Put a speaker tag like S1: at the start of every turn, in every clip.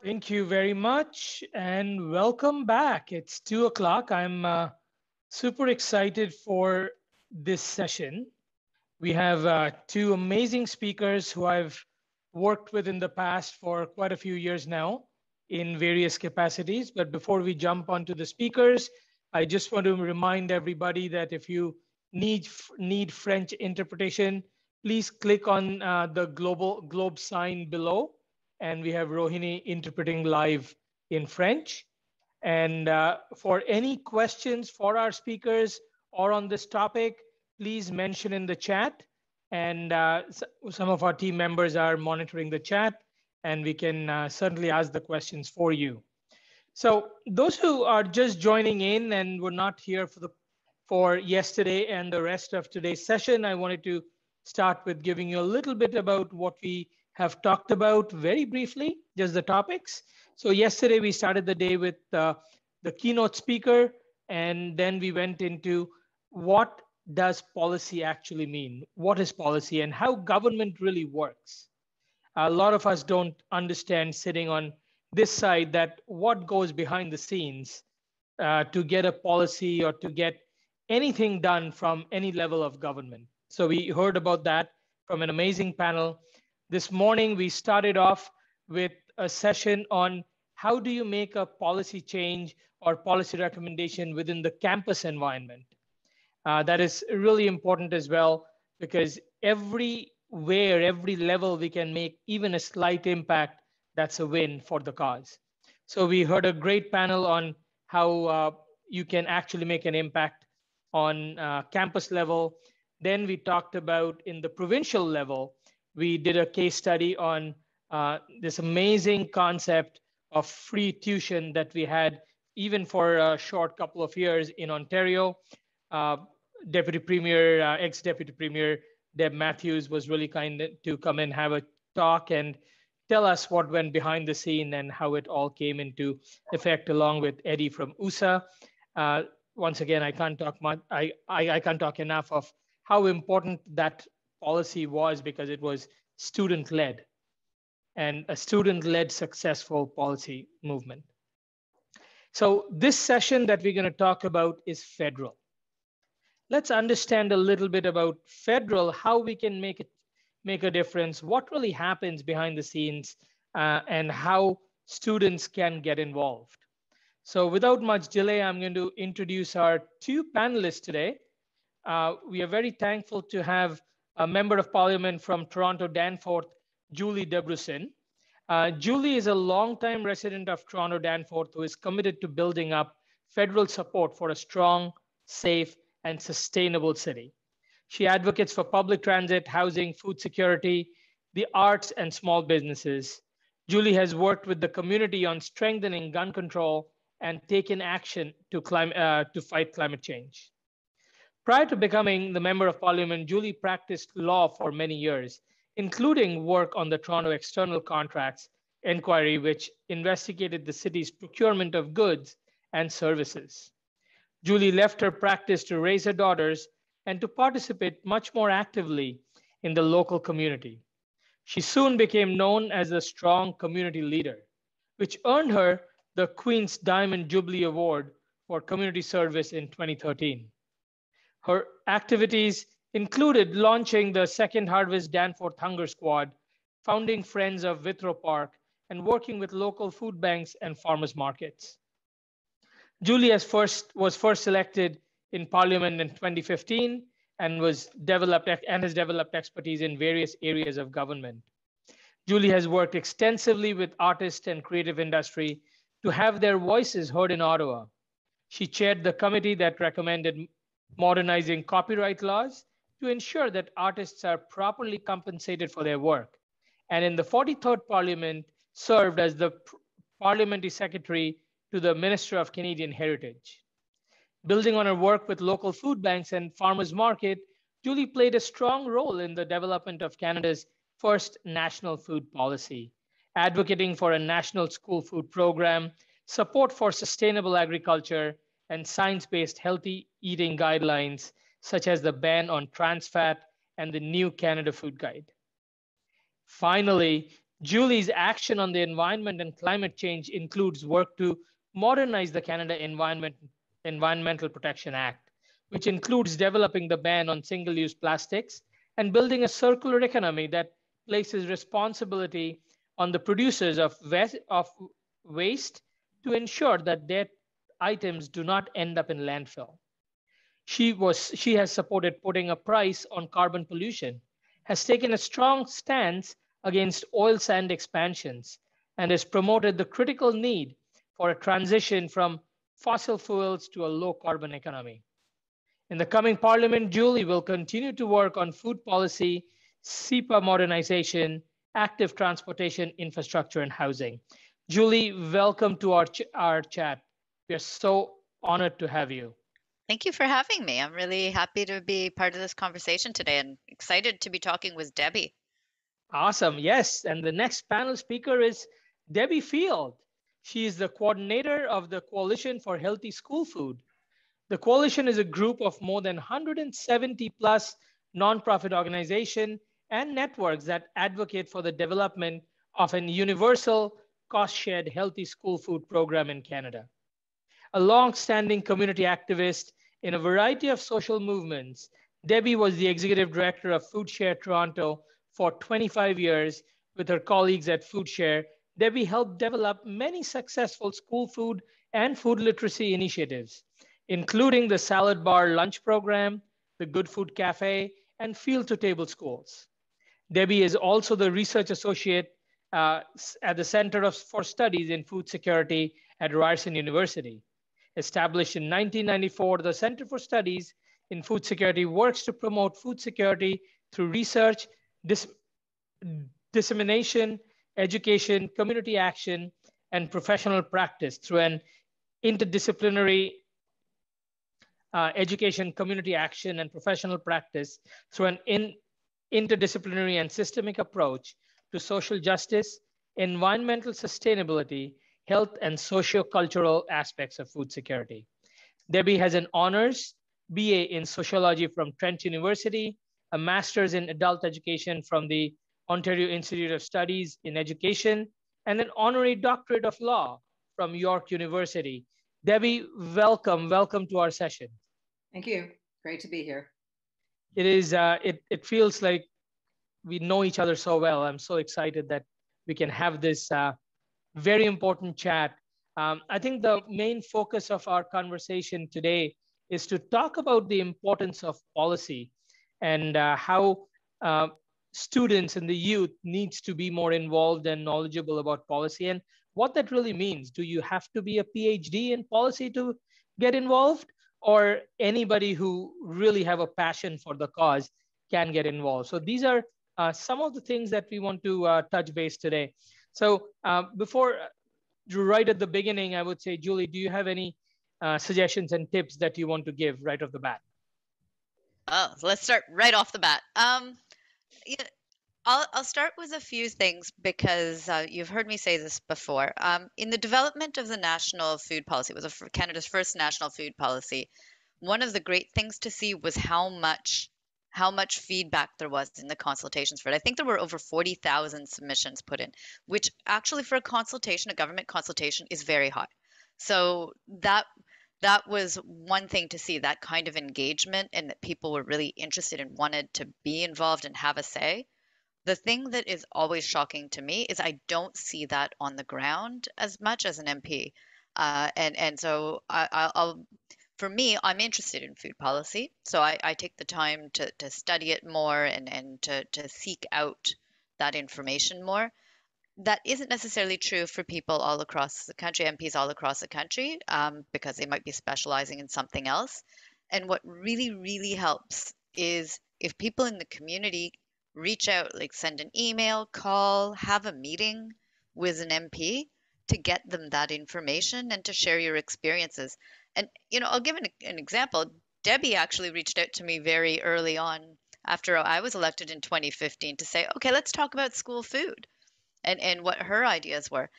S1: Thank you very much and welcome back. It's 2 o'clock. I'm super excited for this session. We have two amazing speakers who I've worked with in the past for quite a few years now in various capacities. But before we jump onto the speakers, I just want to remind everybody that if you need French interpretation, please click on the globe sign below, and we have Rohini interpreting live in French. And for any questions for our speakers or on this topic, please mention in the chat. And some of our team members are monitoring the chat, and we can certainly ask the questions for you. So those who are just joining in and were not here for yesterday and the rest of today's session, I wanted to start with giving you a little bit about what we have talked about very briefly, just the topics. So yesterday we started the day with the keynote speaker, and then we went into what does policy actually mean? What is policy and how government really works? A lot of us don't understand sitting on this side that what goes behind the scenes to get a policy or to get anything done from any level of government. So we heard about that from an amazing panel. This morning, we started off with a session on how do you make a policy change or policy recommendation within the campus environment. That is really important as well, because every level we can make even a slight impact, that's a win for the cause. So we heard a great panel on how you can actually make an impact on campus level. Then we talked about in the provincial level, we did a case study on this amazing concept of free tuition that we had even for a short couple of years in Ontario. Deputy Premier, ex-Deputy Premier Deb Matthews was really kind to come and have a talk and tell us what went behind the scene and how it all came into effect, along with Eddie from USA. Once again, I can't talk much. I can't talk enough of how important that policy was, because it was student-led and a student-led successful policy movement. So this session that we're going to talk about is federal. Let's understand a little bit about federal, how we can make a difference, what really happens behind the scenes, and how students can get involved. So without much delay, I'm going to introduce our two panelists today. We are very thankful to have a member of parliament from Toronto Danforth, Julie Debrusin. Julie is a longtime resident of Toronto Danforth who is committed to building up federal support for a strong, safe, and sustainable city. She advocates for public transit, housing, food security, the arts, and small businesses. Julie has worked with the community on strengthening gun control and taken action to fight climate change. Prior to becoming the Member of Parliament, Julie practiced law for many years, including work on the Toronto External Contracts Inquiry, which investigated the city's procurement of goods and services. Julie left her practice to raise her daughters and to participate much more actively in the local community. She soon became known as a strong community leader, which earned her the Queen's Diamond Jubilee Award for community service in 2013. Her activities included launching the Second Harvest Danforth Hunger Squad, founding Friends of Withrow Park, and working with local food banks and farmers markets. Julie was first elected in Parliament in 2015 and has developed expertise in various areas of government. Julie has worked extensively with artists and creative industry to have their voices heard in Ottawa. She chaired the committee that recommended modernizing copyright laws to ensure that artists are properly compensated for their work. And in the 43rd Parliament, served as the Parliamentary Secretary to the Minister of Canadian Heritage. Building on her work with local food banks and farmers market, Julie played a strong role in the development of Canada's first national food policy, advocating for a national school food program, support for sustainable agriculture, and science-based healthy eating guidelines, such as the ban on trans fat and the new Canada Food Guide. Finally, Julie's action on the environment and climate change includes work to modernize the Canada Environmental Protection Act, which includes developing the ban on single use plastics and building a circular economy that places responsibility on the producers of waste to ensure that their items do not end up in landfill. She has supported putting a price on carbon pollution, has taken a strong stance against oil sand expansions, and has promoted the critical need for a transition from fossil fuels to a low carbon economy. In the coming parliament, Julie will continue to work on food policy, SEPA modernization, active transportation, infrastructure, and housing. Julie, welcome to our chat. We are so honored to have you.
S2: Thank you for having me. I'm really happy to be part of this conversation today and excited to be talking with Debbie.
S1: Awesome. Yes. And the next panel speaker is Debbie Field. She is the coordinator of the Coalition for Healthy School Food. The coalition is a group of more than 170 plus nonprofit organizations and networks that advocate for the development of an universal cost shared healthy school food program in Canada. A long-standing community activist in a variety of social movements, Debbie was the executive director of FoodShare Toronto for 25 years with her colleagues at FoodShare. Debbie helped develop many successful school food and food literacy initiatives, including the Salad Bar Lunch Program, the Good Food Cafe, and Field to Table Schools. Debbie is also the research associate at the Center for Studies in Food Security at Ryerson University. Established in 1994, the Center for Studies in Food Security works to promote food security through research, dissemination, education, community action, and professional practice through an interdisciplinary education, community action, and professional practice through an interdisciplinary and systemic approach to social justice, environmental sustainability, health, and socio-cultural aspects of food security. Debbie has an honors BA in sociology from Trent University, a master's in adult education from the Ontario Institute of Studies in Education, and an honorary doctorate of law from York University. Debbie, welcome to our session.
S3: Thank you. Great to be here.
S1: It is. It feels like we know each other so well. I'm so excited that we can have this very important chat. I think the main focus of our conversation today is to talk about the importance of policy and how students and the youth needs to be more involved and knowledgeable about policy and what that really means. Do you have to be a PhD in policy to get involved, or anybody who really have a passion for the cause can get involved? So these are some of the things that we want to touch base today. So before, right at the beginning, I would say, Julie, do you have any suggestions and tips that you want to give right off the bat?
S2: Oh, so let's start right off the bat. I'll start with a few things because you've heard me say this before. In the development of the national food policy, it was Canada's first national food policy. One of the great things to see was how much feedback there was in the consultations for it. I think there were over 40,000 submissions put in, which actually for a consultation, a government consultation, is very high. So that was one thing to see, that kind of engagement, and that people were really interested and wanted to be involved and have a say. The thing that is always shocking to me is I don't see that on the ground as much as an MP. And so for me, I'm interested in food policy. So I take the time to study it more and to seek out that information more. That isn't necessarily true for people all across the country, MPs all across the country, because they might be specializing in something else. And what really, really helps is if people in the community reach out, like send an email, call, have a meeting with an MP to get them that information and to share your experiences. And, I'll give an example. Debbie actually reached out to me very early on after I was elected in 2015 to say, okay, let's talk about school food and what her ideas were.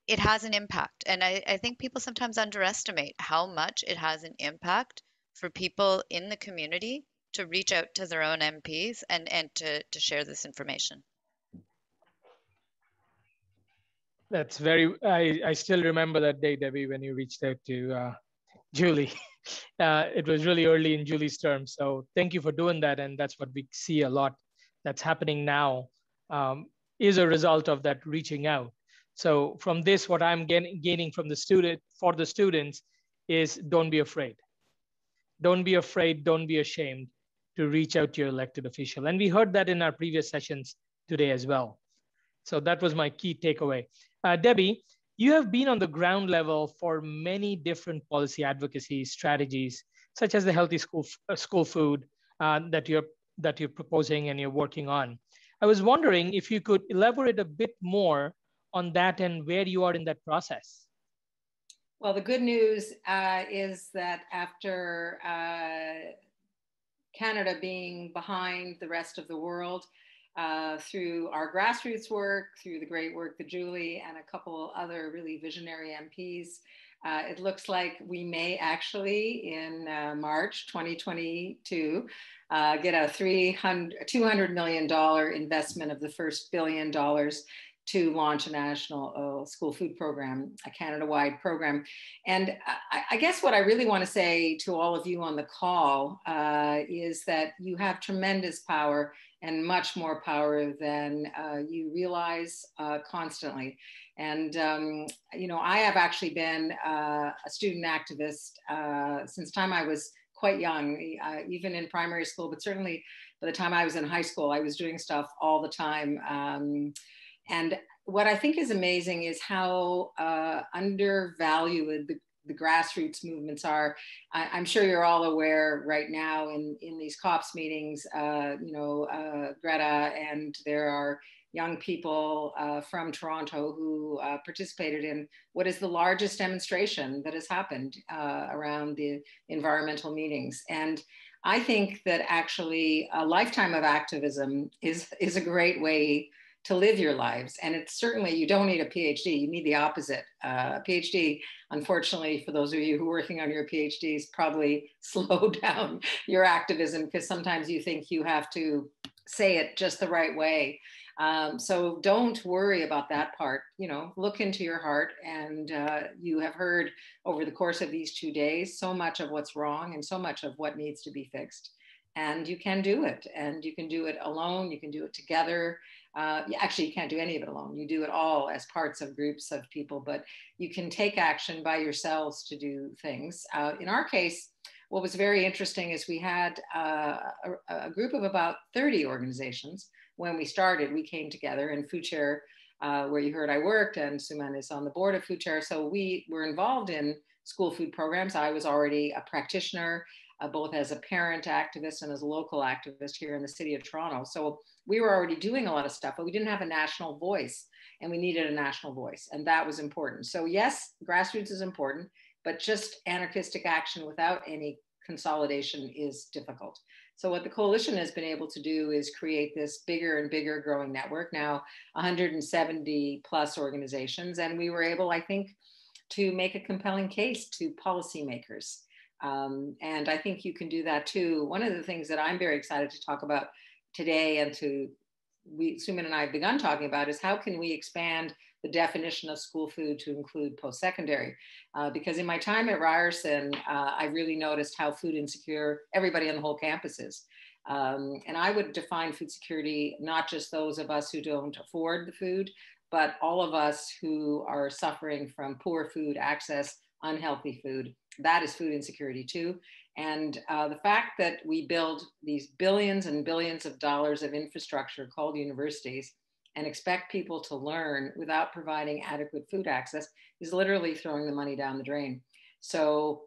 S2: It has an impact. And I think people sometimes underestimate how much it has an impact for people in the community to reach out to their own MPs and to share this information.
S1: That's very, I still remember that day, Debbie, when you reached out to Julie. It was really early in Julie's term. So thank you for doing that. And that's what we see a lot that's happening now, is a result of that reaching out. So from this, what I'm gaining from the student for the students is don't be afraid. Don't be afraid, don't be ashamed to reach out to your elected official. And we heard that in our previous sessions today as well. So that was my key takeaway. Debbie, you have been on the ground level for many different policy advocacy strategies, such as the healthy school food that you're proposing and you're working on. I was wondering if you could elaborate a bit more on that and where you are in that process.
S3: Well, the good news is that after Canada being behind the rest of the world, through our grassroots work, through the great work that Julie and a couple other really visionary MPs, it looks like we may actually in March 2022 get a $200 million investment of the first $1 billion to launch a national school food program, a Canada-wide program. And I guess what I really want to say to all of you on the call is that you have tremendous power and much more power than you realize constantly. And, you know, I have actually been a student activist since time I was quite young, even in primary school, but certainly by the time I was in high school, I was doing stuff all the time. And what I think is amazing is how undervalued the grassroots movements are. I'm sure you're all aware right now in these COPS meetings, you know, Greta, and there are young people from Toronto who participated in what is the largest demonstration that has happened around the environmental meetings. And I think that actually a lifetime of activism is a great way to live your lives. And it's certainly, you don't need a PhD, you need the opposite. PhD, unfortunately, for those of you who are working on your PhDs, probably slow down your activism because sometimes you think you have to say it just the right way. So don't worry about that part, you know, look into your heart. And you have heard over the course of these 2 days, so much of what's wrong and so much of what needs to be fixed. And you can do it, and you can do it alone, you can do it together. Actually, you can't do any of it alone. You do it all as parts of groups of people, but you can take action by yourselves to do things. In our case, what was very interesting is we had a group of about 30 organizations. When we started, we came together, and Food Chair, where you heard I worked, and Suman is on the board of Food Chair. So we were involved in school food programs. I was already a practitioner, both as a parent activist and as a local activist here in the city of Toronto. So we were already doing a lot of stuff, but we didn't have a national voice, and we needed a national voice, and that was important. So yes, grassroots is important, but just anarchistic action without any consolidation is difficult. So what the coalition has been able to do is create this bigger and bigger growing network, now 170 plus organizations, and we were able, I think, to make a compelling case to policymakers. And I think you can do that too. One of the things that I'm very excited to talk about today, and Suman and I have begun talking about, is how can we expand the definition of school food to include post-secondary? Because in my time at Ryerson, I really noticed how food insecure everybody on the whole campus is. And I would define food security, not just those of us who don't afford the food, but all of us who are suffering from poor food access, unhealthy food. That is food insecurity too. And the fact that we build these billions and billions of dollars of infrastructure called universities and expect people to learn without providing adequate food access is literally throwing the money down the drain. So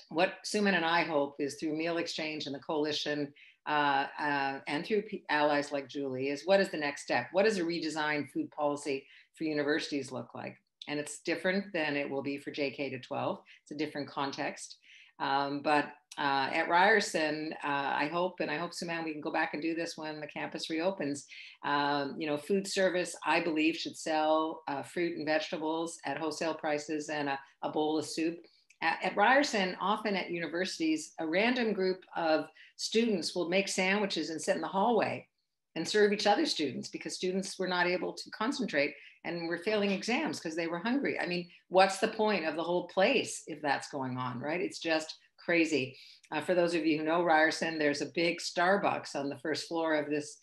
S3: what Suman and I hope is through Meal Exchange and the coalition and through allies like Julie is, what is the next step? What does a redesigned food policy for universities look like? And it's different than it will be for JK to 12. It's a different context. But at Ryerson, I hope, Suman, we can go back and do this when the campus reopens. You know, food service, I believe, should sell fruit and vegetables at wholesale prices and a bowl of soup. At Ryerson, often at universities, a random group of students will make sandwiches and sit in the hallway and serve each other students because students were not able to concentrate and were failing exams because they were hungry. I mean, what's the point of the whole place if that's going on, right? It's just crazy. For those of you who know Ryerson, there's a big Starbucks on the first floor of this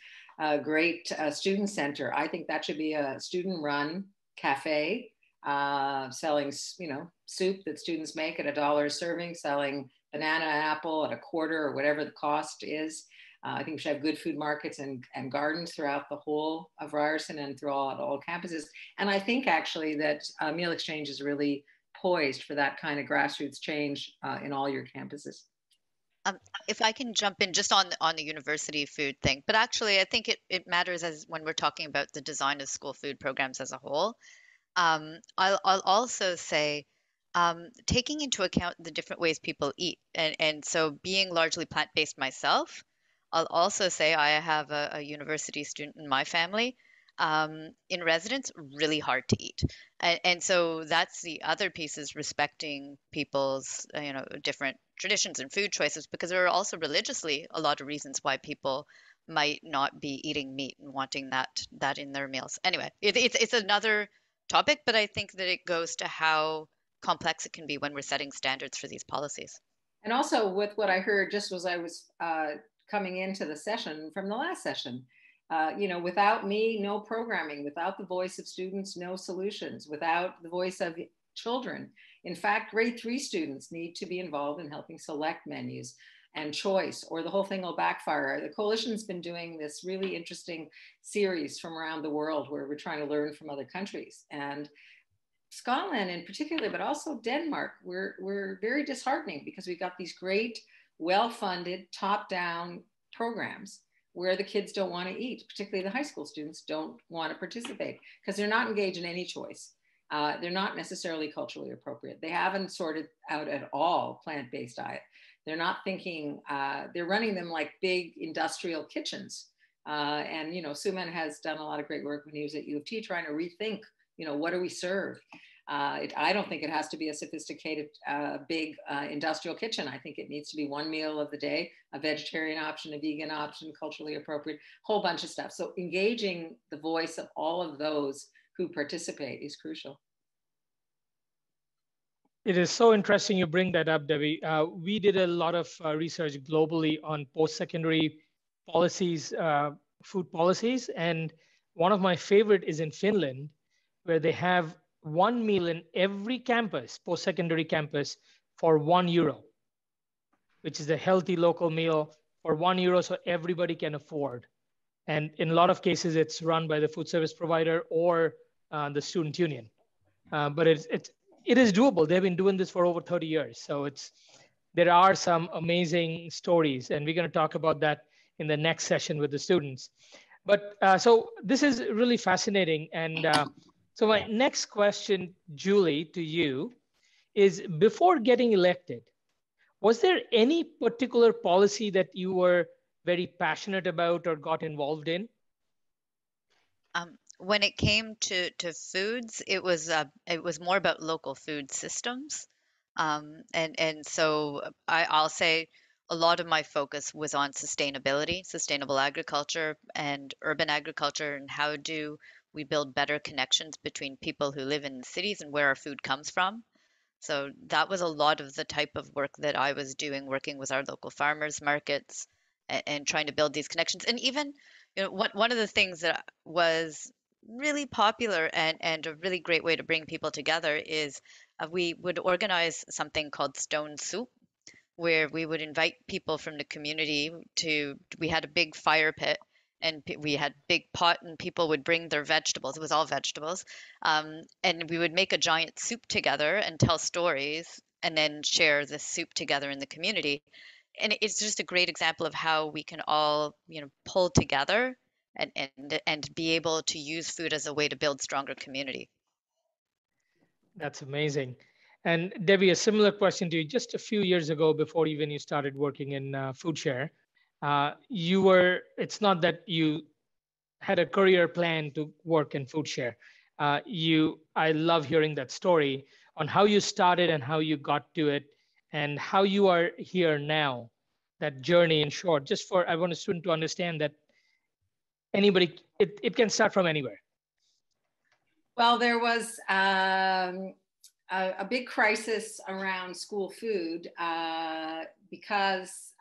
S3: great student center. I think that should be a student-run cafe selling, soup that students make at $1 a serving, selling banana and apple at $0.25 or whatever the cost is. I think we should have good food markets and gardens throughout the whole of Ryerson and throughout all campuses. And I think actually that Meal Exchange is really poised for that kind of grassroots change in all your campuses.
S2: If I can jump in just on the university food thing, but actually I think it matters as when we're talking about the design of school food programs as a whole. I'll also say taking into account the different ways people eat, and so being largely plant-based myself, I'll also say I have a university student in my family in residence, really hard to eat. And so that's the other piece, is respecting people's different traditions and food choices, because there are also religiously a lot of reasons why people might not be eating meat and wanting that in their meals. Anyway, it's another topic, but I think that it goes to how complex it can be when we're setting standards for these policies.
S3: And also with what I heard just as I was coming into the session from the last session, without me, no programming, without the voice of students, no solutions, without the voice of children. In fact, grade 3 students need to be involved in helping select menus and choice, or the whole thing will backfire. The coalition's been doing this really interesting series from around the world where we're trying to learn from other countries. And Scotland in particular, but also Denmark, we're very disheartening because we've got these great, well-funded, top-down programs where the kids don't want to eat, particularly the high school students don't want to participate because they're not engaged in any choice. They're not necessarily culturally appropriate. They haven't sorted out at all plant-based diet. They're not thinking, they're running them like big industrial kitchens. And, Suman has done a lot of great work when he was at U of T trying to rethink, what do we serve? I don't think it has to be a sophisticated, big industrial kitchen. I think it needs to be one meal of the day, a vegetarian option, a vegan option, culturally appropriate, whole bunch of stuff. So engaging the voice of all of those who participate is crucial.
S1: It is so interesting you bring that up, Debbie. We did a lot of research globally on post-secondary policies, food policies. And one of my favorite is in Finland, where they have one meal in every campus, post-secondary campus, for €1, which is a healthy local meal for €1, so everybody can afford. And in a lot of cases, it's run by the food service provider or the student union. But it is doable. They've been doing this for over 30 years. So there are some amazing stories, and we're going to talk about that in the next session with the students. But so this is really fascinating. And so my next question, Julie, to you is, before getting elected, was there any particular policy that you were very passionate about or got involved in?
S2: When it came to foods, it was more about local food systems, and so I'll say a lot of my focus was on sustainability, sustainable agriculture, and urban agriculture, and how do we build better connections between people who live in cities and where our food comes from. So that was a lot of the type of work that I was doing, working with our local farmers markets and trying to build these connections. And even, one of the things that was really popular and a really great way to bring people together is we would organize something called Stone Soup, where we would invite people from the community we had a big fire pit, and we had big pot, and people would bring their vegetables. It was all vegetables. And we would make a giant soup together and tell stories and then share the soup together in the community. And it's just a great example of how we can all, pull together and be able to use food as a way to build stronger community.
S1: That's amazing. And Debbie, a similar question to you. Just a few years ago, before even you started working in FoodShare, it's not that you had a career plan to work in FoodShare. I love hearing that story on how you started and how you got to it and how you are here now, that journey in short. I want a student to understand that it can start from anywhere.
S3: Well, there was a big crisis around school food because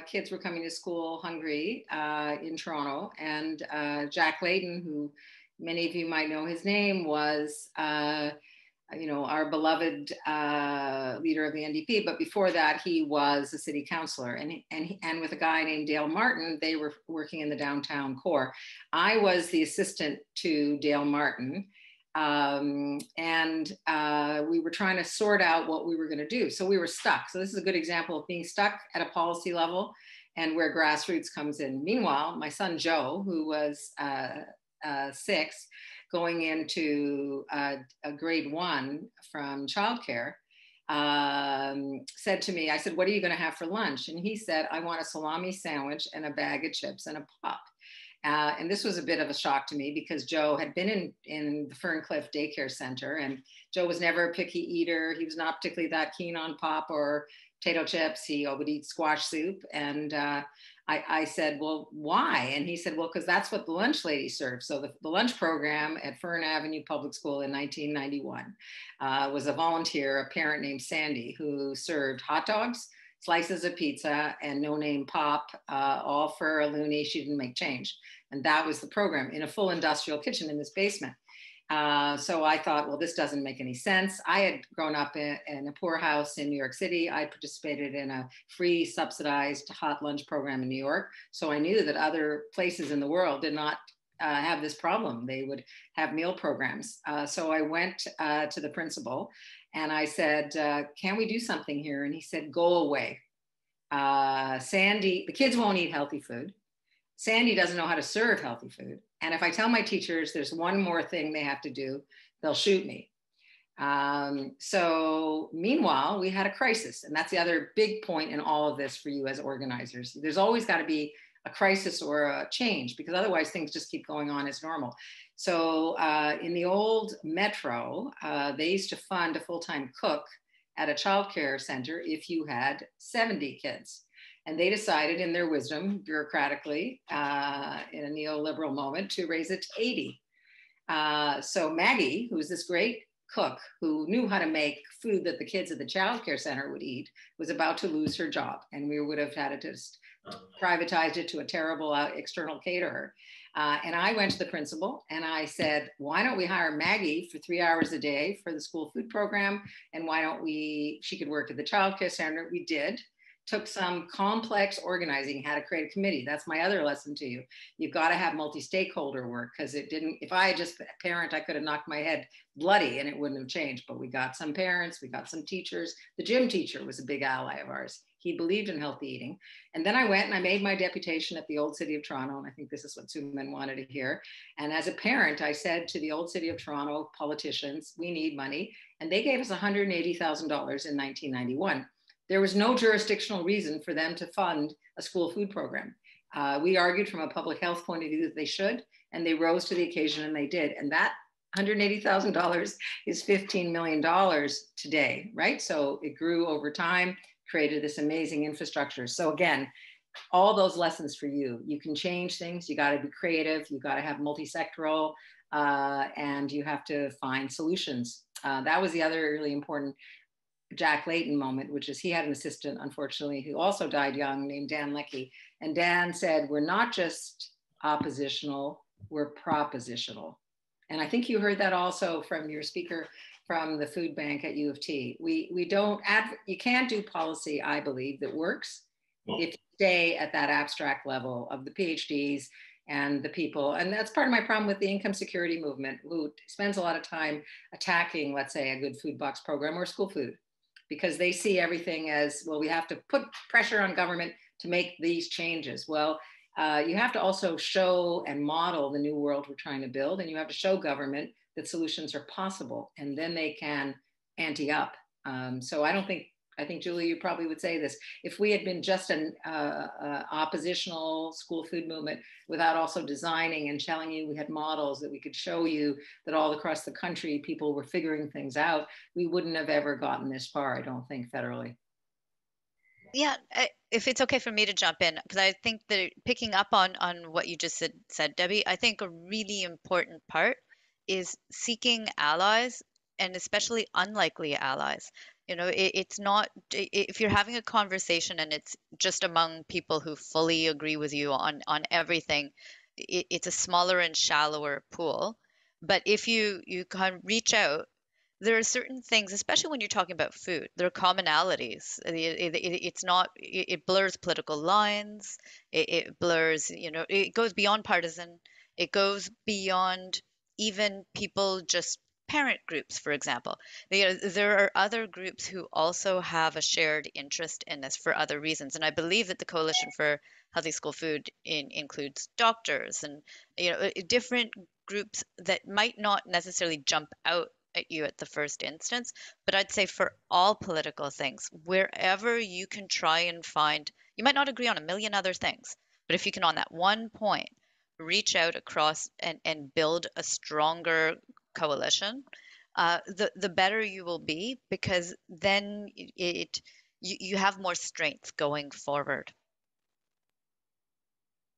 S3: kids were coming to school hungry in Toronto. And Jack Layton, who many of you might know his name, was our beloved leader of the NDP. But before that, he was a city councillor. And with a guy named Dale Martin, they were working in the downtown core. I was the assistant to Dale Martin. We were trying to sort out what we were going to do. So we were stuck. So this is a good example of being stuck at a policy level and where grassroots comes in. Meanwhile, my son Joe, who was 6, going into a grade 1 from childcare, said to me, I said, what are you going to have for lunch? And he said, I want a salami sandwich and a bag of chips and a pop. And this was a bit of a shock to me because Joe had been in the Ferncliff Daycare Center, and Joe was never a picky eater. He was not particularly that keen on pop or potato chips. He would eat squash soup. And I said, well, why? And he said, well, because that's what the lunch lady served. So the lunch program at Fern Avenue Public School in 1991 was a volunteer, a parent named Sandy, who served hot dogs, slices of pizza, and no-name pop, all for a loonie. She didn't make change. And that was the program in a full industrial kitchen in this basement. So I thought, well, this doesn't make any sense. I had grown up in a poor house in New York City. I participated in a free subsidized hot lunch program in New York. So I knew that other places in the world did not have this problem. They would have meal programs. So I went to the principal and I said, can we do something here? And he said, go away. Sandy, the kids won't eat healthy food. Sandy doesn't know how to serve healthy food. And if I tell my teachers there's one more thing they have to do, they'll shoot me. So meanwhile, we had a crisis. And that's the other big point in all of this for you as organizers. There's always got to be a crisis or a change, because otherwise things just keep going on as normal. So in the old Metro, they used to fund a full-time cook at a childcare center if you had 70 kids. And they decided in their wisdom, bureaucratically, in a neoliberal moment, to raise it to 80. So Maggie, who's this great cook who knew how to make food that the kids at the childcare center would eat, was about to lose her job. And we would have had to just privatize it to a terrible external caterer. And I went to the principal and I said, why don't we hire Maggie for 3 hours a day for the school food program? And why don't she could work at the childcare center. We did. Took some complex organizing, how to create a committee. That's my other lesson to you. You've got to have multi-stakeholder work, because if I had just a parent, I could have knocked my head bloody and it wouldn't have changed. But we got some parents, we got some teachers. The gym teacher was a big ally of ours. He believed in healthy eating. And then I went and I made my deputation at the old city of Toronto. And I think this is what Suman wanted to hear. And as a parent, I said to the old city of Toronto politicians, we need money. And they gave us $180,000 in 1991. There was no jurisdictional reason for them to fund a school food program. We argued from a public health point of view that they should, and they rose to the occasion and they did. And that $180,000 is $15 million today, right? So it grew over time, created this amazing infrastructure. So again, all those lessons for you. You can change things, you gotta be creative, you gotta have multi-sectoral, and you have to find solutions. That was the other really important Jack Layton moment, which is he had an assistant, unfortunately, who also died young, named Dan Leckie. And Dan said, we're not just oppositional, we're propositional. And I think you heard that also from your speaker from the food bank at U of T. You can't do policy, I believe, that works if you stay at that abstract level of the PhDs and the people. And that's part of my problem with the income security movement, who spends a lot of time attacking, let's say, a good food box program or school food, because they see everything as, well, we have to put pressure on government to make these changes. Well, you have to also show and model the new world we're trying to build, and you have to show government that solutions are possible, and then they can ante up. So I think, Julie, you probably would say this, if we had been just an oppositional school food movement without also designing and telling you we had models that we could show you that all across the country people were figuring things out, we wouldn't have ever gotten this far, I don't think, federally.
S2: Yeah, if it's okay for me to jump in, because I think that picking up on what you just said, Debbie, I think a really important part is seeking allies, and especially unlikely allies. It's not, if you're having a conversation and it's just among people who fully agree with you on everything, it's a smaller and shallower pool. But if you kind of reach out, there are certain things, especially when you're talking about food, there are commonalities. It's not, it blurs political lines. It blurs, it goes beyond partisan. It goes beyond even people, just parent groups, for example. There are other groups who also have a shared interest in this for other reasons. And I believe that the Coalition for Healthy School Food includes doctors and, different groups that might not necessarily jump out at you at the first instance. But I'd say for all political things, wherever you can try and find, you might not agree on a million other things, but if you can, on that one point, reach out across and build a stronger coalition, the better you will be, because then you have more strength going forward.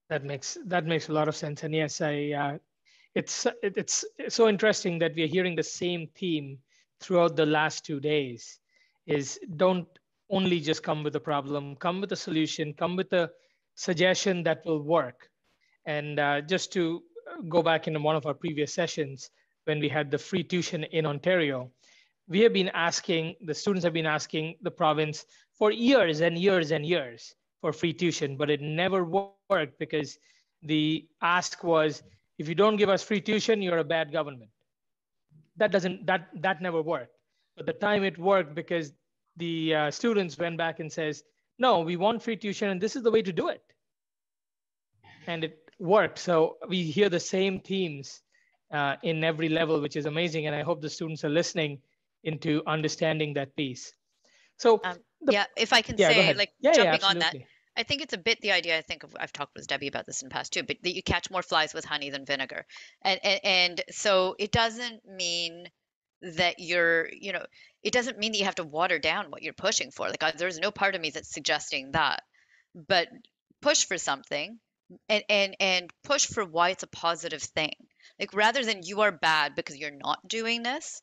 S1: That makes a lot of sense. And yes, it's so interesting that we are hearing the same theme throughout the last 2 days. Is don't only just come with a problem, come with a solution, come with a suggestion that will work. And just to go back in one of our previous sessions when we had the free tuition in Ontario, the students have been asking the province for years and years and years for free tuition, but it never worked because the ask was, if you don't give us free tuition, you're a bad government. That never worked. But the time it worked, because the students went back and says, no, we want free tuition and this is the way to do it. And it worked. So we hear the same themes in every level, which is amazing. And I hope the students are listening into understanding that piece. So
S2: if I can
S1: go
S2: say,
S1: ahead.
S2: like,
S1: Yeah,
S2: jumping on that,
S1: absolutely.
S2: I think it's a bit the idea. I've talked with Debbie about this in the past too, but that you catch more flies with honey than vinegar, and so it doesn't mean that it doesn't mean that you have to water down what you're pushing for. Like, there's no part of me that's suggesting that, but push for something, and push for why it's a positive thing. Like, rather than you are bad because you're not doing this,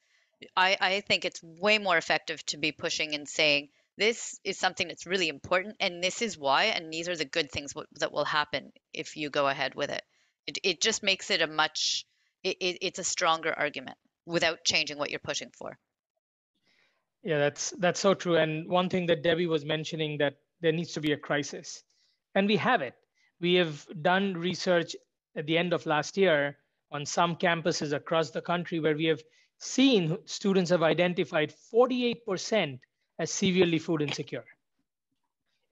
S2: I think it's way more effective to be pushing and saying, this is something that's really important, and this is why, and these are the good things that will happen if you go ahead with it. It just makes it it's a stronger argument without changing what you're pushing for.
S1: Yeah, that's so true. And one thing that Debbie was mentioning, that there needs to be a crisis, and we have it. We have done research at the end of last year on some campuses across the country where we have seen students have identified 48% as severely food insecure.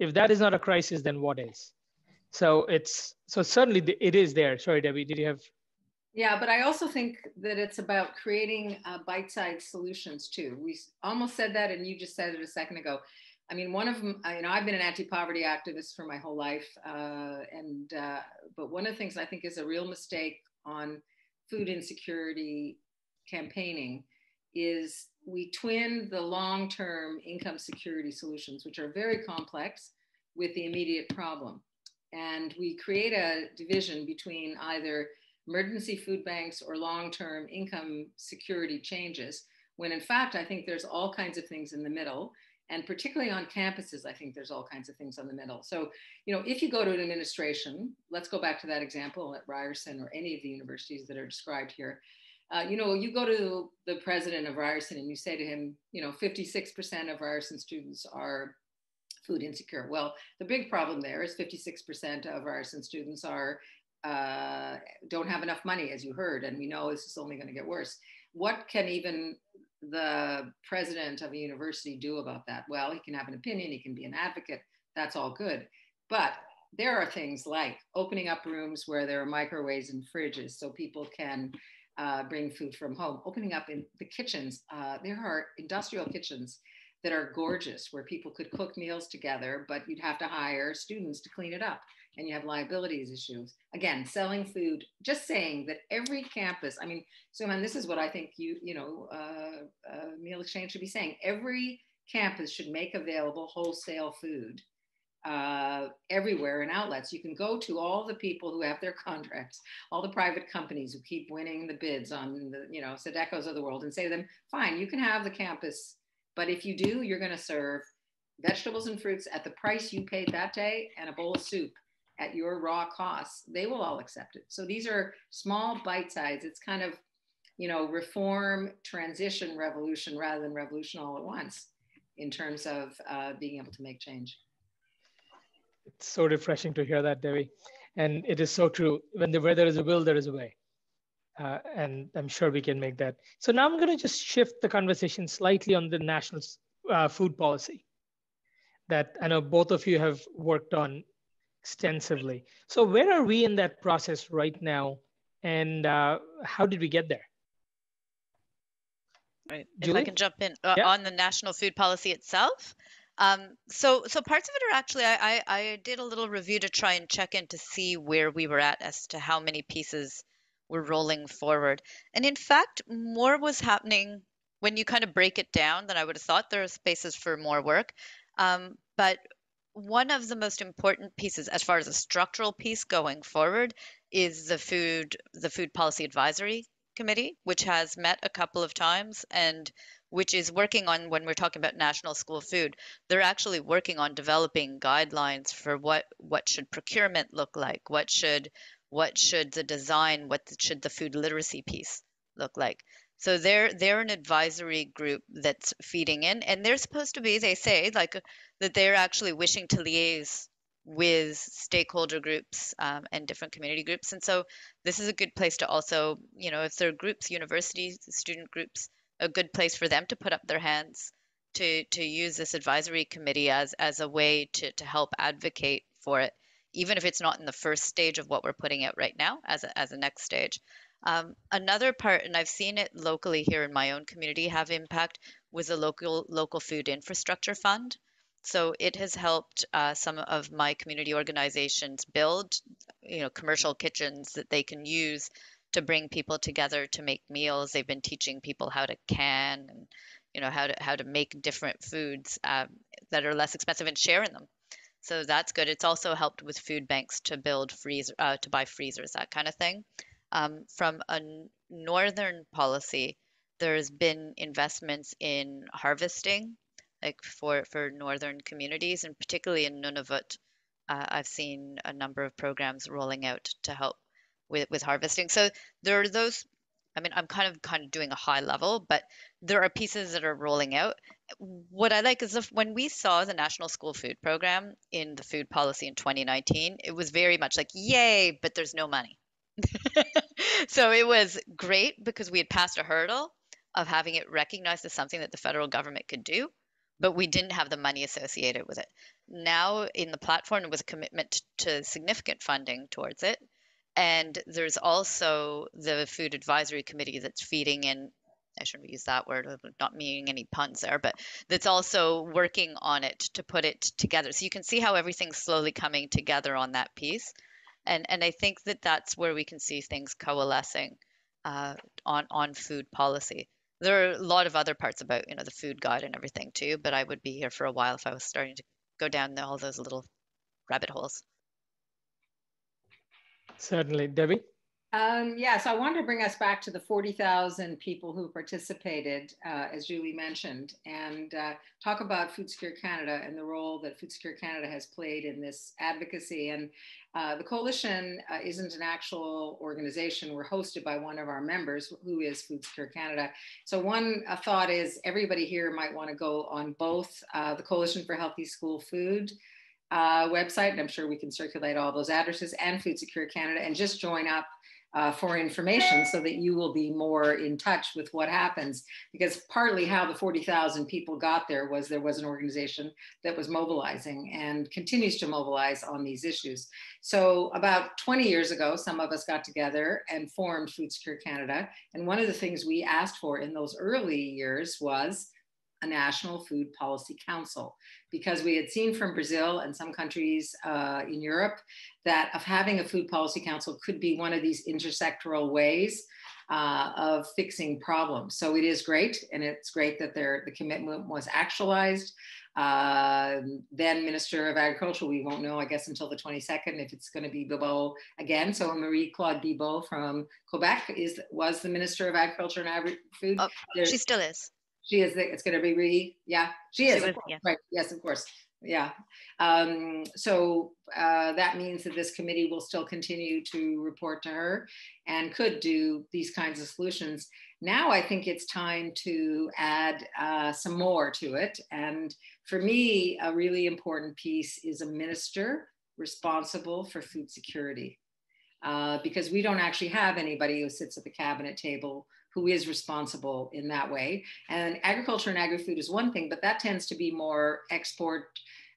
S1: If that is not a crisis, then what is? So certainly it is there. Sorry, Debbie, did you have?
S3: Yeah, but I also think that it's about creating bite-sized solutions too. We almost said that, and you just said it a second ago. I mean, one of them, I've been an anti-poverty activist for my whole life, but one of the things I think is a real mistake on food insecurity campaigning is we twin the long-term income security solutions, which are very complex, with the immediate problem. And we create a division between either emergency food banks or long-term income security changes, when in fact, I think there's all kinds of things in the middle. And particularly on campuses, I think there's all kinds of things on the middle. So, if you go to an administration, let's go back to that example at Ryerson or any of the universities that are described here. You go to the president of Ryerson and you say to him, 56% of Ryerson students are food insecure. Well, the big problem there is 56% of Ryerson students don't have enough money, as you heard, and we know this is only going to get worse. What can even the president of a university do about that? Well, he can have an opinion, he can be an advocate, that's all good. But there are things like opening up rooms where there are microwaves and fridges so people can bring food from home, opening up in the kitchens. There are industrial kitchens that are gorgeous where people could cook meals together, but you'd have to hire students to clean it up, and you have liabilities issues. Again, selling food, just saying that every campus, Suman, this is what I think Meal Exchange should be saying. Every campus should make available wholesale food everywhere in outlets. You can go to all the people who have their contracts, all the private companies who keep winning the bids on the, Sedecos of the world, and say to them, fine, you can have the campus, but if you do, you're going to serve vegetables and fruits at the price you paid that day and a bowl of soup at your raw costs. They will all accept it. So these are small bite size. It's kind of, reform, transition, revolution, rather than revolution all at once in terms of being able to make change.
S1: It's so refreshing to hear that, Devi. And it is so true. Where there is a will, there is a way. And I'm sure we can make that. So now I'm going to just shift the conversation slightly on the national food policy that I know both of you have worked on extensively. So where are we in that process right now? And how did we get there?
S2: Right. If
S1: Julie?
S2: I can jump in
S1: Yeah.
S2: on the national food policy itself. So parts of it are actually, I did a little review to try and check in to see where we were at as to how many pieces were rolling forward. And in fact, more was happening when you kind of break it down than I would have thought. There are spaces for more work. But one of the most important pieces, as far as a structural piece going forward, is the food policy advisory committee, which has met a couple of times and which is working on, when we're talking about national school food, they're actually working on developing guidelines for what should procurement look like, what should the design, what should the food literacy piece look like. So they're an advisory group that's feeding in, and they're supposed to be, they say, like that they're actually wishing to liaise with stakeholder groups and different community groups. And so this is a good place to also, if there are groups, universities, student groups, a good place for them to put up their hands to use this advisory committee as a way to help advocate for it, even if it's not in the first stage of what we're putting out right now as a next stage. Another part, and I've seen it locally here in my own community have impact, was a local food infrastructure fund. So it has helped some of my community organizations build, commercial kitchens that they can use to bring people together to make meals. They've been teaching people how to can and how to make different foods that are less expensive and sharing them. So that's good. It's also helped with food banks to build to buy freezers, that kind of thing. From a northern policy, there's been investments in harvesting, like for northern communities, and particularly in Nunavut. I've seen a number of programs rolling out to help with harvesting. So there are those. I mean, I'm kind of doing a high level, but there are pieces that are rolling out. What I like is when we saw the National School Food Program in the food policy in 2019, it was very much like, yay, but there's no money. So it was great because we had passed a hurdle of having it recognized as something that the federal government could do, but we didn't have the money associated with it. Now in the platform, it was a commitment to significant funding towards it. And there's also the Food Advisory Committee that's feeding in, I shouldn't use that word, not meaning any puns there, but that's also working on it to put it together. So you can see how everything's slowly coming together on that piece. And I think that that's where we can see things coalescing on food policy. There are a lot of other parts about, the food guide and everything too, but I would be here for a while if I was starting to go down all those little rabbit holes.
S1: Certainly. Debbie?
S3: So I wanted to bring us back to the 40,000 people who participated, as Julie mentioned, and talk about Food Secure Canada and the role that Food Secure Canada has played in this advocacy. And the coalition isn't an actual organization. We're hosted by one of our members, who is Food Secure Canada. So one thought is everybody here might want to go on both the Coalition for Healthy School Food website, and I'm sure we can circulate all those addresses, and Food Secure Canada, and just join up for information so that you will be more in touch with what happens. Because partly how the 40,000 people got there was an organization that was mobilizing and continues to mobilize on these issues. So about 20 years ago, some of us got together and formed Food Secure Canada. And one of the things we asked for in those early years was a national food policy council, because we had seen from Brazil and some countries in Europe that of having a food policy council could be one of these intersectoral ways of fixing problems. So it is great, and it's great that the commitment was actualized. Then Minister of Agriculture, we won't know, I guess, until the 22nd if it's going to be Bibeau again. So Marie-Claude Bibeau from Quebec was the Minister of Agriculture and Agri-Food.
S2: Oh, she still is.
S3: She is. It's going to be yeah, she is.
S2: She was, yeah.
S3: Right. Yes, of course. Yeah. So that means that this committee will still continue to report to her and could do these kinds of solutions. Now I think it's time to add some more to it. And for me, a really important piece is a minister responsible for food security, because we don't actually have anybody who sits at the cabinet table who is responsible in that way. And agriculture and agri-food is one thing, but that tends to be more export,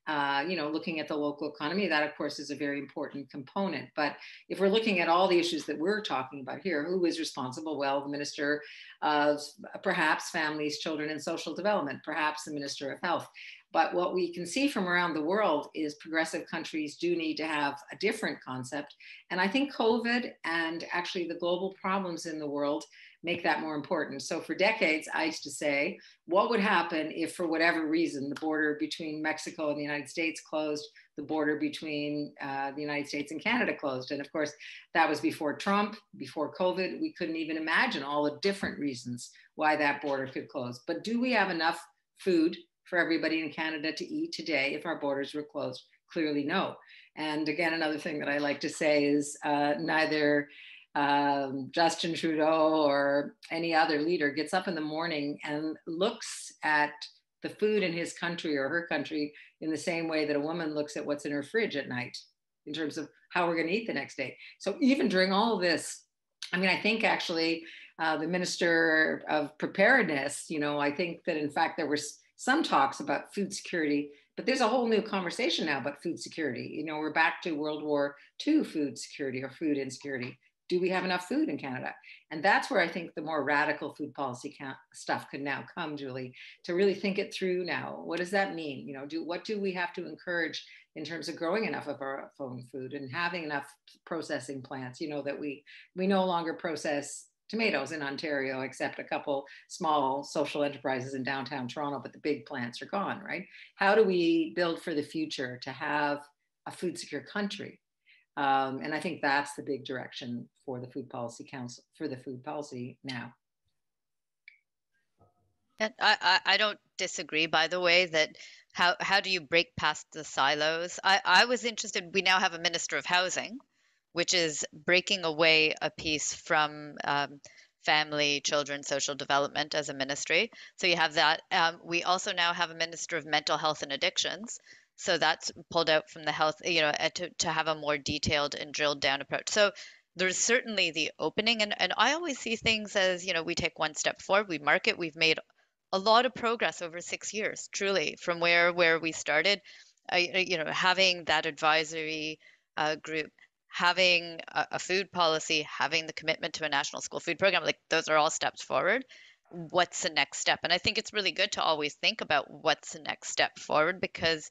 S3: looking at the local economy. That, of course, is a very important component. But if we're looking at all the issues that we're talking about here, who is responsible? Well, the Minister of perhaps Families, Children and Social Development, perhaps the Minister of Health. But what we can see from around the world is progressive countries do need to have a different concept. And I think COVID and actually the global problems in the world make that more important. So for decades, I used to say, what would happen if for whatever reason, the border between Mexico and the United States closed, the border between the United States and Canada closed? And of course, that was before Trump, before COVID. We couldn't even imagine all the different reasons why that border could close. But do we have enough food for everybody in Canada to eat today if our borders were closed? Clearly no. And again, another thing that I like to say is neither Justin Trudeau or any other leader gets up in the morning and looks at the food in his country or her country in the same way that a woman looks at what's in her fridge at night in terms of how we're going to eat the next day. So even during all of this, I mean, I think actually the Minister of Preparedness, I think that in fact there was some talks about food security, but there's a whole new conversation now about food security. We're back to World War II food security or food insecurity. Do we have enough food in Canada? And that's where I think the more radical food policy stuff could now come, Julie, to really think it through now. What does that mean? What do we have to encourage in terms of growing enough of our own food and having enough processing plants, that we no longer process tomatoes in Ontario, except a couple small social enterprises in downtown Toronto, but the big plants are gone, right? How do we build for the future to have a food secure country? And I think that's the big direction for the Food Policy Council, for the food policy now.
S2: And I don't disagree, by the way, that how do you break past the silos? I was interested, we now have a Minister of Housing, which is breaking away a piece from family, children, social development as a ministry. So you have that. We also now have a Minister of Mental Health and Addictions. So that's pulled out from the health, to have a more detailed and drilled down approach. So there's certainly the opening. And I always see things as, we take one step forward, we mark it. We've made a lot of progress over 6 years, truly, from where we started, having that advisory group, having a food policy, having the commitment to a national school food program, like those are all steps forward. What's the next step? And I think it's really good to always think about what's the next step forward, because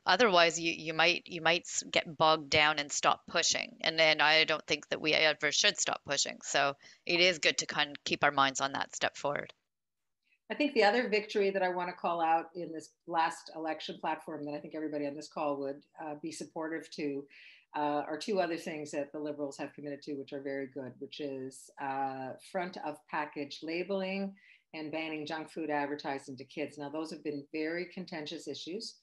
S2: otherwise you might get bogged down and stop pushing. And then I don't think that we ever should stop pushing. So it is good to kind of keep our minds on that step forward.
S3: I think the other victory that I want to call out in this last election platform that I think everybody on this call would be supportive to are two other things that the Liberals have committed to, which are very good, which is front of package labeling and banning junk food advertising to kids. Now, those have been very contentious issues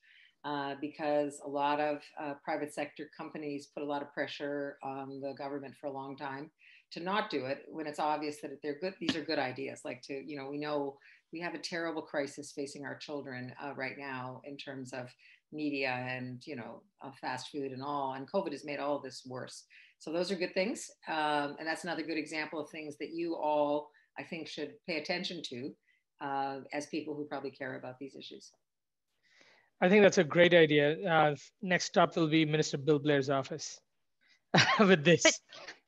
S3: because a lot of private sector companies put a lot of pressure on the government for a long time to not do it when it's obvious that they're good. These are good ideas. Like we know we have a terrible crisis facing our children right now in terms of media and, fast food and all, and COVID has made all of this worse. So those are good things. And that's another good example of things that you all, I think, should pay attention to as people who probably care about these issues.
S1: I think that's a great idea. Next stop will be Minister Bill Blair's office with this.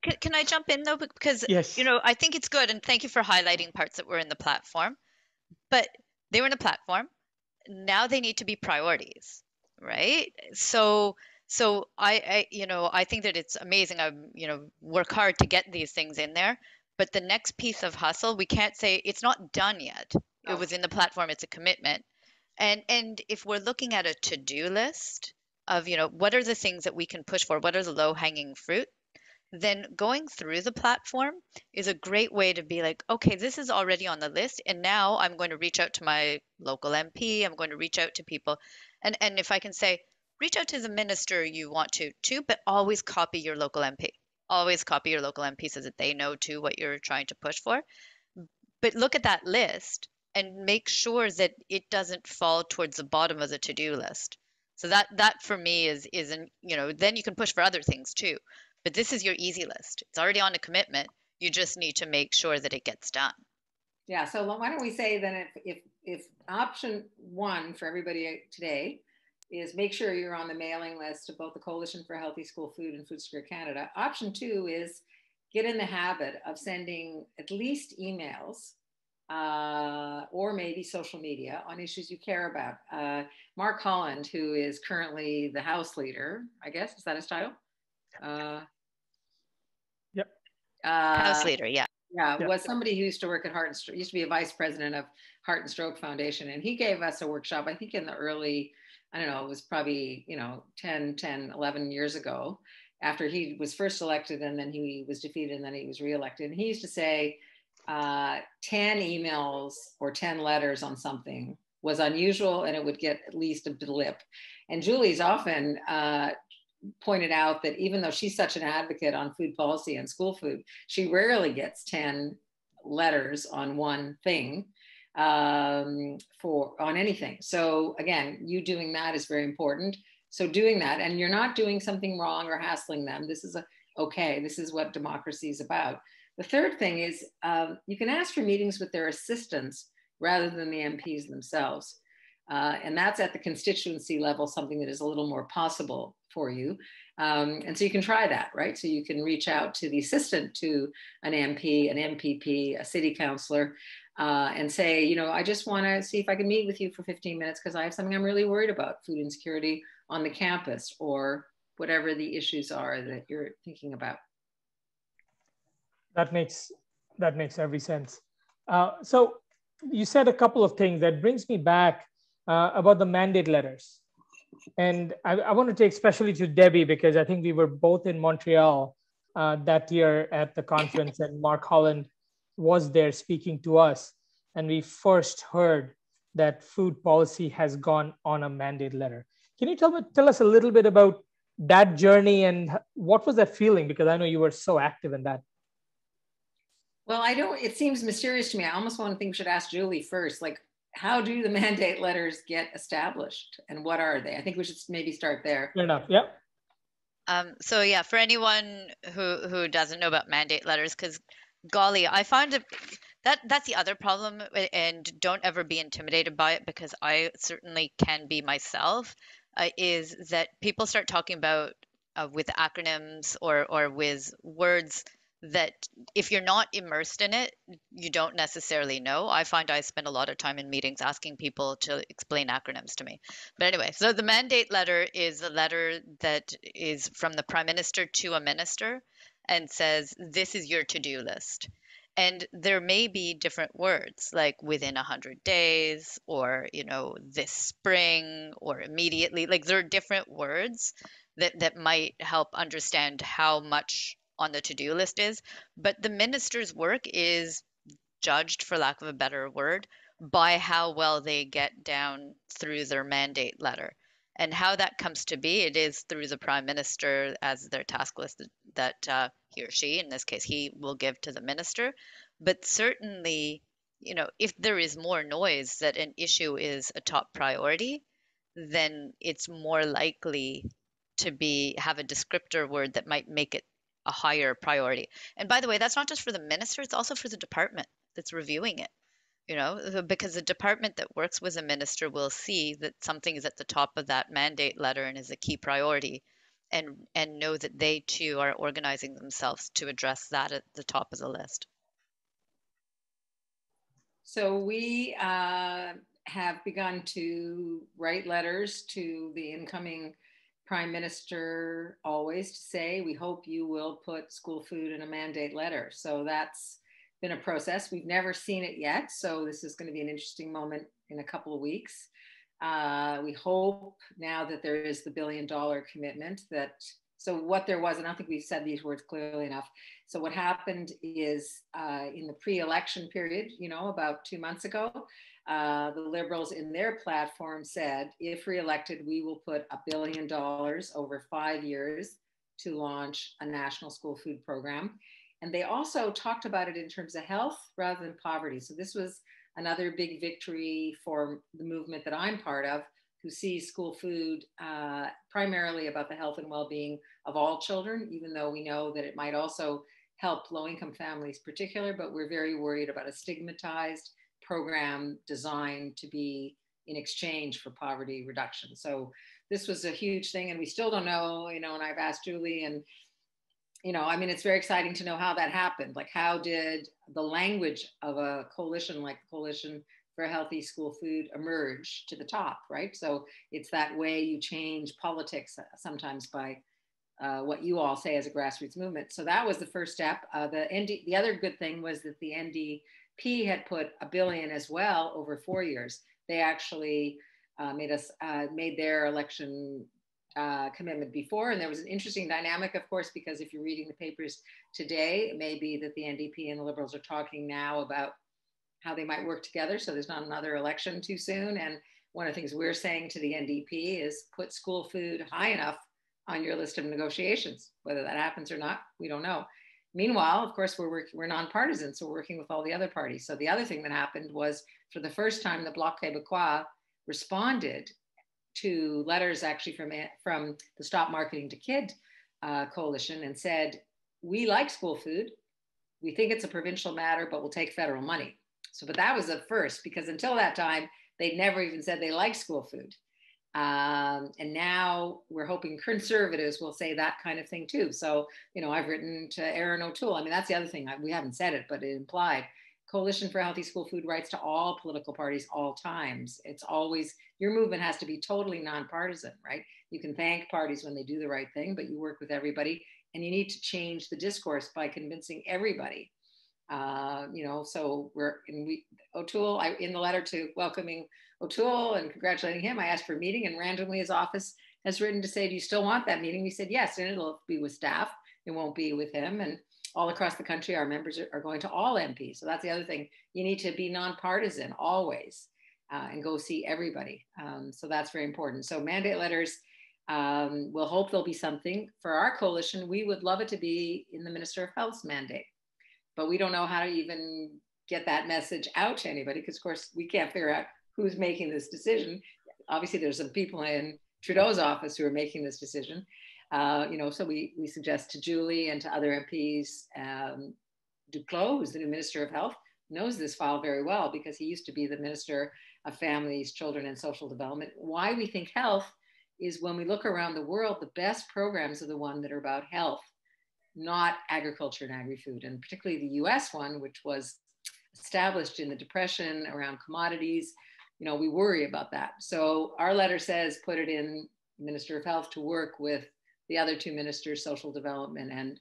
S2: But can I jump in though? Because,
S1: yes.
S2: I think it's good. And thank you for highlighting parts that were in the platform. But They were in a platform. Now they need to be priorities, right? So I think that it's amazing. I work hard to get these things in there, but the next piece of hustle, we can't say it's not done yet. It
S3: Oh.
S2: was in the platform, it's a commitment. And if we're looking at a to-do list of, what are the things that we can push for, what are the low-hanging fruit, then going through the platform is a great way to be like, okay, this is already on the list, and now I'm going to reach out to my local MP. I'm going to reach out to people, and if I can say, reach out to the minister you want to too, but always copy your local MP. Always copy your local MP so that they know too what you're trying to push for. But look at that list and make sure that it doesn't fall towards the bottom of the to-do list. So that for me isn't, then you can push for other things too. But this is your easy list. It's already on a commitment. You just need to make sure that it gets done.
S3: Yeah. So why don't we say then if option one for everybody today is make sure you're on the mailing list of both the Coalition for Healthy School Food and Food Secure Canada. Option two is get in the habit of sending at least emails or maybe social media on issues you care about. Mark Holland, who is currently the House Leader, I guess, is that his title?
S1: Yep.
S2: House Leader, yeah.
S3: Yeah,
S1: Yep.
S3: was somebody who used to work at Heart and Stroke, used to be a vice president of Heart and Stroke Foundation. And he gave us a workshop, I think in the early, I don't know, it was probably, 10, 11 years ago, after he was first elected and then he was defeated and then he was reelected. And he used to say 10 emails or 10 letters on something was unusual and it would get at least a blip. And Julie's often pointed out that even though she's such an advocate on food policy and school food, she rarely gets 10 letters on one thing on anything. So again, you doing that is very important. So doing that, and you're not doing something wrong or hassling them. This is okay. This is what democracy is about. The third thing is you can ask for meetings with their assistants rather than the MPs themselves. And that's at the constituency level, something that is a little more possible for you. And so you can try that, right? So you can reach out to the assistant to an MP, an MPP, a city councillor, and say, I just want to see if I can meet with you for 15 minutes because I have something I'm really worried about, food insecurity on the campus or whatever the issues are that you're thinking about.
S1: That makes every sense. So you said a couple of things that brings me back about the mandate letters. And I want to take especially to Debbie, because I think we were both in Montreal that year at the conference, and Mark Holland was there speaking to us. And we first heard that food policy has gone on a mandate letter. Can you tell us a little bit about that journey and what was that feeling? Because I know you were so active in that.
S3: Well, it seems mysterious to me. I almost want to think we should ask Julie first, like, how do the mandate letters get established and what are they? I think we should maybe start there.
S1: Fair enough. Yep.
S2: So yeah, for anyone who doesn't know about mandate letters, because golly, I find that's the other problem, and don't ever be intimidated by it because I certainly can be myself, is that people start talking about with acronyms or with words that if you're not immersed in it, you don't necessarily know. I find I spend a lot of time in meetings asking people to explain acronyms to me. But anyway, so the mandate letter is a letter that is from the Prime Minister to a minister and says, this is your to-do list. And there may be different words like within 100 days or, this spring or immediately. Like there are different words that might help understand how much on the to-do list is, but the minister's work is judged, for lack of a better word, by how well they get down through their mandate letter. And how that comes to be, it is through the prime minister as their task list that he or she, in this case, he will give to the minister. But certainly, if there is more noise that an issue is a top priority, then it's more likely to have a descriptor word that might make it a higher priority. And by the way, that's not just for the minister, it's also for the department that's reviewing it, because the department that works with a minister will see that something is at the top of that mandate letter and is a key priority and know that they too are organizing themselves to address that at the top of the list.
S3: So we have begun to write letters to the incoming Prime Minister always to say, we hope you will put school food in a mandate letter. So that's been a process. We've never seen it yet. So this is going to be an interesting moment in a couple of weeks. We hope now that there is the $1 billion commitment that, so what there was, and I don't think we've said these words clearly enough. So what happened is in the pre-election period, about 2 months ago, the Liberals in their platform said, if reelected, we will put $1 billion over 5 years to launch a national school food program. And they also talked about it in terms of health rather than poverty. So this was another big victory for the movement that I'm part of, who sees school food primarily about the health and well-being of all children, even though we know that it might also help low-income families particular, but we're very worried about a stigmatized program designed to be in exchange for poverty reduction. So this was a huge thing, and we still don't know, and I've asked Julie, and it's very exciting to know how that happened. Like, how did the language of a coalition like the Coalition for Healthy School Food emerge to the top, right? So it's that way you change politics sometimes by what you all say as a grassroots movement. So that was the first step. The other good thing was that the NDP had put $1 billion as well over 4 years. They actually made their election commitment before. And there was an interesting dynamic, of course, because if you're reading the papers today, it may be that the NDP and the Liberals are talking now about how they might work together. So there's not another election too soon. And one of the things we're saying to the NDP is put school food high enough on your list of negotiations. Whether that happens or not, we don't know. Meanwhile, of course, we're nonpartisan, so we're working with all the other parties. So the other thing that happened was, for the first time, the Bloc Québécois responded to letters actually from the Stop Marketing to Kid coalition and said, we like school food. We think it's a provincial matter, but we'll take federal money. But that was the first, because until that time, they never even said they like school food. And now we're hoping conservatives will say that kind of thing too. So, I've written to Erin O'Toole. That's the other thing. We haven't said it, but it implied. Coalition for Healthy School Food writes to all political parties, all times. It's always, your movement has to be totally nonpartisan, right? You can thank parties when they do the right thing, but you work with everybody, and you need to change the discourse by convincing everybody. So O'Toole, in the letter to welcoming O'Toole and congratulating him, I asked for a meeting, and randomly his office has written to say, do you still want that meeting? We said, yes, and it'll be with staff. It won't be with him. And all across the country, our members are going to all MPs. So that's the other thing. You need to be nonpartisan always and go see everybody. So that's very important. So mandate letters, we'll hope there'll be something. For our coalition, we would love it to be in the Minister of Health's mandate. But we don't know how to even get that message out to anybody, because, of course, we can't figure out who's making this decision. Obviously, there's some people in Trudeau's office who are making this decision. So we suggest to Julie and to other MPs, Duclos, who's the new Minister of Health, knows this file very well because he used to be the Minister of Families, Children and Social Development. Why we think health is, when we look around the world, the best programs are the ones that are about health, not agriculture and agri-food, and particularly the US one, which was established in the Depression around commodities. We worry about that. So our letter says, put it in Minister of Health to work with the other two ministers, social development and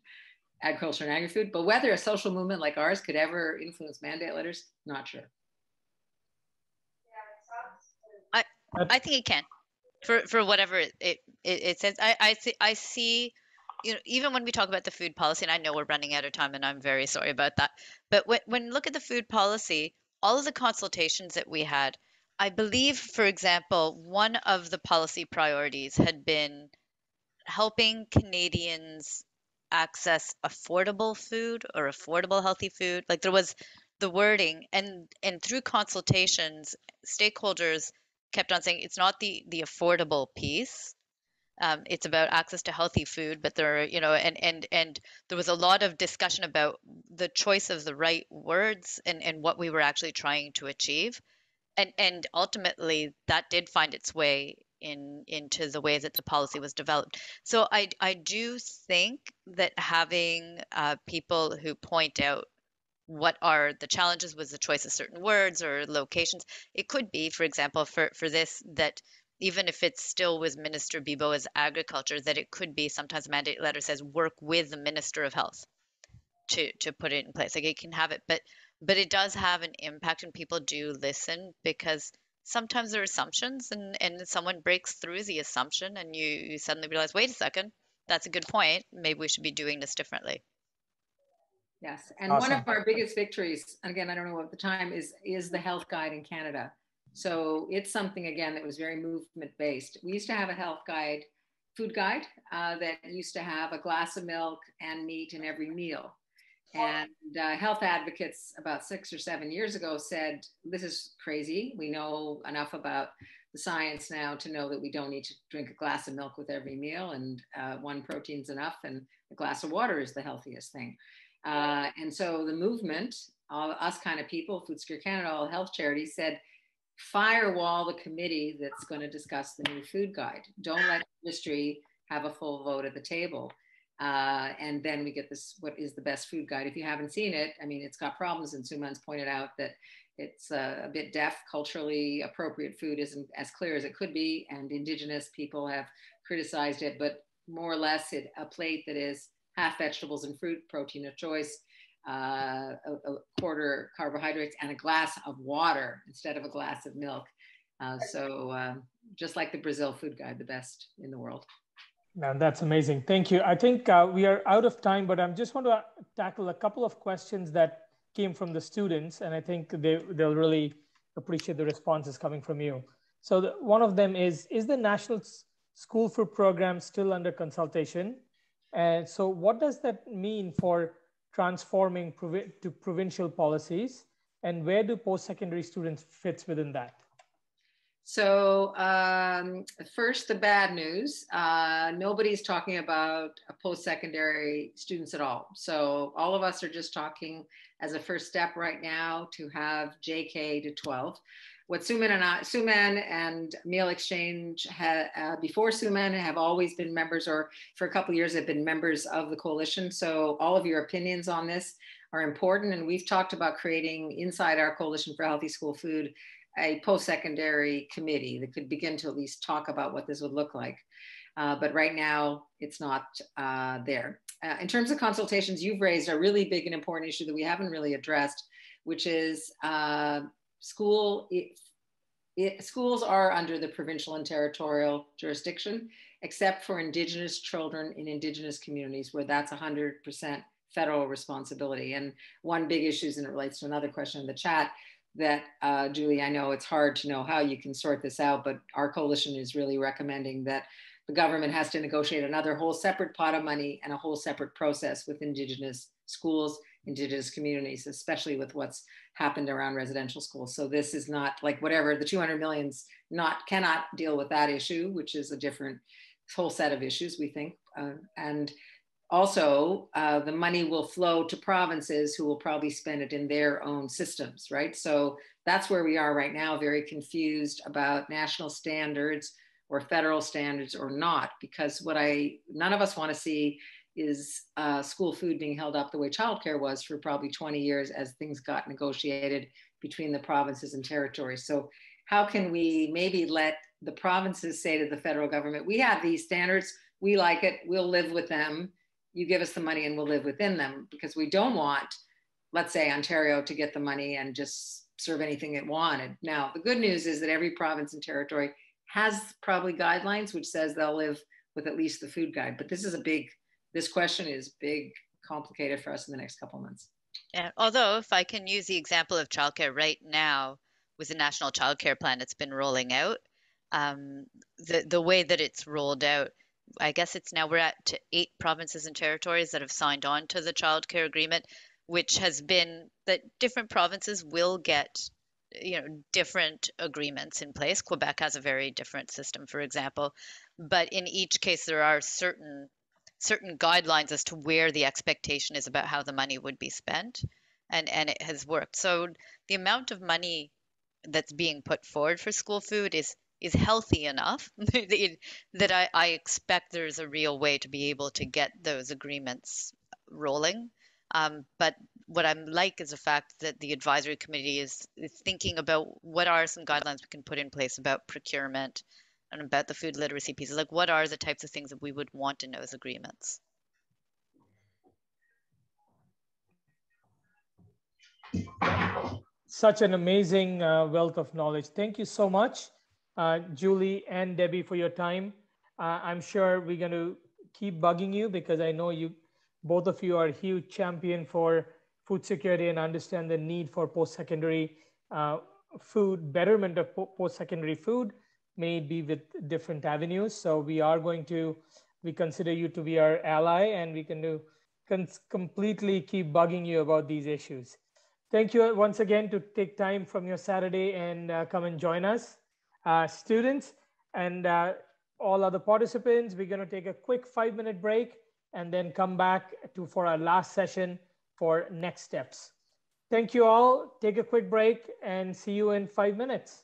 S3: agriculture and agri-food. But whether a social movement like ours could ever influence mandate letters, not sure.
S2: I think it can, for whatever it says. I see, even when we talk about the food policy, and I know we're running out of time, and I'm very sorry about that. But when you look at the food policy, all of the consultations that we had, I believe, for example, one of the policy priorities had been helping Canadians access affordable food or affordable healthy food. Like, there was the wording, and through consultations, stakeholders kept on saying it's not the affordable piece. It's about access to healthy food, but there are, and there was a lot of discussion about the choice of the right words and what we were actually trying to achieve. And ultimately that did find its way into the way that the policy was developed. So I do think that having people who point out what are the challenges with the choice of certain words or locations. It could be, for example, for this, that even if it's still with Minister Bibo as agriculture, that it could be sometimes a mandate letter says work with the Minister of Health to put it in place. Like it can have it, but it does have an impact, and people do listen because sometimes there are assumptions, and someone breaks through the assumption, and you suddenly realize, wait a second, that's a good point. Maybe we should be doing this differently.
S3: Yes, and
S1: Awesome.
S3: one of our biggest victories, again, I don't know at the time, is the health guide in Canada. So it's something, again, that was very movement based. We used to have a health guide, food guide, that used to have a glass of milk and meat in every meal. And health advocates about 6 or 7 years ago said, this is crazy. We know enough about the science now to know that we don't need to drink a glass of milk with every meal, and one protein's enough, and a glass of water is the healthiest thing. And so the movement, us kind of people, Food Secure Canada, all health charities, said, firewall the committee that's going to discuss the new food guide. Don't let industry have a full vote at the table. And then we get this, what is the best food guide. If you haven't seen it, I mean, it's got problems, and Suman's pointed out that it's a bit deaf. Culturally appropriate food isn't as clear as it could be, and Indigenous people have criticized it, but more or less a plate that is half vegetables and fruit, protein of choice, a quarter carbohydrates, and a glass of water instead of a glass of milk. So just like the Brazil food guide, the best in the world.
S1: Now, that's amazing. Thank you. I think we are out of time, but I just want to tackle a couple of questions that came from the students, and I think they'll really appreciate the responses coming from you. So one of them is the National School Food Program still under consultation? And so what does that mean for transforming to provincial policies, and where do post-secondary students fit within that?
S3: So first, the bad news. Nobody's talking about post-secondary students at all. So all of us are just talking as a first step right now to have JK to 12. What Suman and Meal Exchange before Suman have always been members, or for a couple of years have been members of the coalition. So all of your opinions on this are important. And we've talked about creating inside our Coalition for Healthy School Food a post-secondary committee that could begin to at least talk about what this would look like. But right now, it's not there. In terms of consultations, you've raised a really big and important issue that we haven't really addressed, which is schools are under the provincial and territorial jurisdiction, except for Indigenous children in Indigenous communities, where that's 100% federal responsibility. And one big issue, and it relates to another question in the chat, that Julie, I know it's hard to know how you can sort this out, but our coalition is really recommending that the government has to negotiate another whole separate pot of money and a whole separate process with Indigenous schools, Indigenous communities, especially with what's happened around residential schools. So this is not like whatever, the 200 millions cannot deal with that issue, which is a different whole set of issues, we think. And also, the money will flow to provinces who will probably spend it in their own systems, right? So that's where we are right now, very confused about national standards or federal standards or not, because none of us want to see is school food being held up the way childcare was for probably 20 years as things got negotiated between the provinces and territories. So how can we maybe let the provinces say to the federal government, we have these standards, we like it, we'll live with them. You give us the money and we'll live within them, because we don't want, let's say, Ontario to get the money and just serve anything it wanted. Now, the good news is that every province and territory has probably guidelines which says they'll live with at least the food guide. But this question is big, complicated for us in the next couple of months.
S2: Yeah, although if I can use the example of childcare right now, with the National Childcare Plan that's been rolling out, the way that it's rolled out, I guess we're at 8 provinces and territories that have signed on to the childcare agreement, which has been that different provinces will get, different agreements in place. Quebec has a very different system, for example, but in each case there are certain guidelines as to where the expectation is about how the money would be spent, and it has worked. So the amount of money that's being put forward for school food is healthy enough that I expect there's a real way to be able to get those agreements rolling. But what I'm like is the fact that the advisory committee is thinking about what are some guidelines we can put in place about procurement and about the food literacy pieces. Like, what are the types of things that we would want in those agreements?
S1: Such an amazing wealth of knowledge. Thank you so much, Julie and Debbie, for your time. I'm sure we're going to keep bugging you because I know you, both of you, are a huge champion for food security and understand the need for post-secondary food, betterment of post-secondary food, may be with different avenues. So we consider you to be our ally, and we can completely keep bugging you about these issues. Thank you once again to take time from your Saturday and come and join us. Students and all other participants, we're going to take a quick 5-minute break and then come back for our last session for next steps. Thank you all. Take a quick break and see you in 5 minutes.